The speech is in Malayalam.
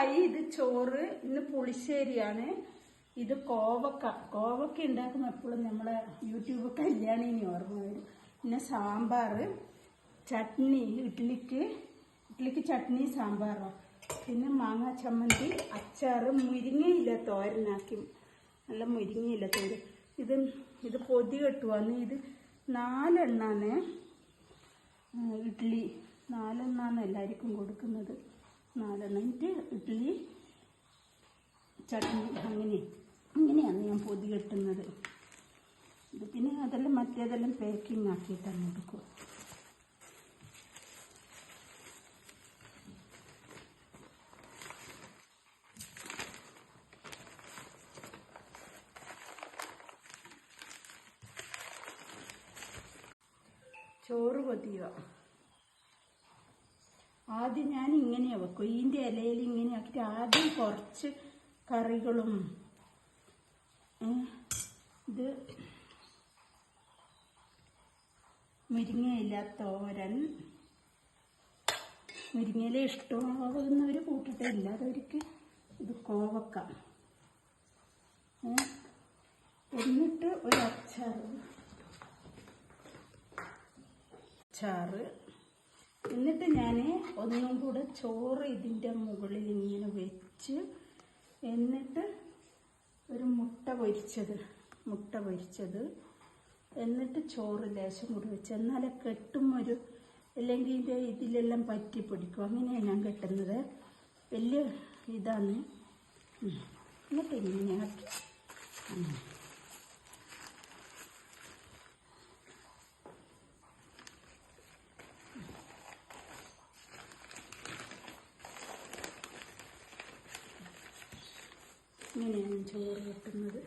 ചോറായി. ഇത് ചോറ്. ഇന്ന് പുളിശ്ശേരിയാണ്. ഇത് കോവക്ക ഉണ്ടാക്കുമ്പോൾ എപ്പോഴും നമ്മളെ യൂട്യൂബ് കല്യാണിനി ഓർമ്മ വരും. പിന്നെ സാമ്പാർ, ചട്നി, ഇഡ്ലിക്ക് ചട്നി സാമ്പാറോ, പിന്നെ മാങ്ങ ചമ്മന്തി, അച്ചാറ്, മുരിങ്ങയില്ല തോരനാക്കി, നല്ല മുരിങ്ങയില്ല തോരൻ. ഇത് പൊതി കെട്ടുവാന്ന്. ഇത് 4 എണ്ണാണ് ഇഡ്ഡലി. 4 എണ്ണാണ് എല്ലാവർക്കും കൊടുക്കുന്നത്. 4 എണ്ണ. എന്നിട്ട് ഇഡ്ഡലി, ചട്നി, അങ്ങനെയാണ് ഞാൻ പൊതി കെട്ടുന്നത്. ഇത് പിന്നെ അതെല്ലാം മറ്റേതെല്ലാം പാക്കിങ് ആക്കിയിട്ടാണ് കൊടുക്കും. ചോറ് പൊതിയുക. ആദ്യം ഞാൻ ഇങ്ങനെയാണ് വെക്കും. ഇതിൻ്റെ ഇലയിൽ ഇങ്ങനെ ആക്കിയിട്ട് ആദ്യം കുറച്ച് കറികളും, ഇത് മുരിങ്ങയില തോരൻ. മുരിങ്ങയില ഇഷ്ടമാകുന്നവർ കൂട്ടിട്ട്, ഇല്ലാത്തവർക്ക് ഇത് കോവക്ക. എന്നിട്ട് ഒരു അച്ചാറ്. എന്നിട്ട് ഞാൻ ഒന്നും കൂടെ ചോറ് ഇതിൻ്റെ മുകളിൽ ഇങ്ങനെ വെച്ച്, എന്നിട്ട് ഒരു മുട്ട പൊരിച്ചത്, എന്നിട്ട് ചോറ് ലേശം കൂടി വെച്ച്. എന്നാലേ കെട്ടും അല്ലെങ്കിൽ ഇതിലെല്ലാം പറ്റി പിടിക്കും. അങ്ങനെയാണ് ഞാൻ കെട്ടുന്നത്. വലിയ ഇതാണ്. എന്നിട്ട് ഇങ്ങനെ ആക്കി ഇങ്ങനെയാണ് ചോറ് കെട്ടുന്നത്.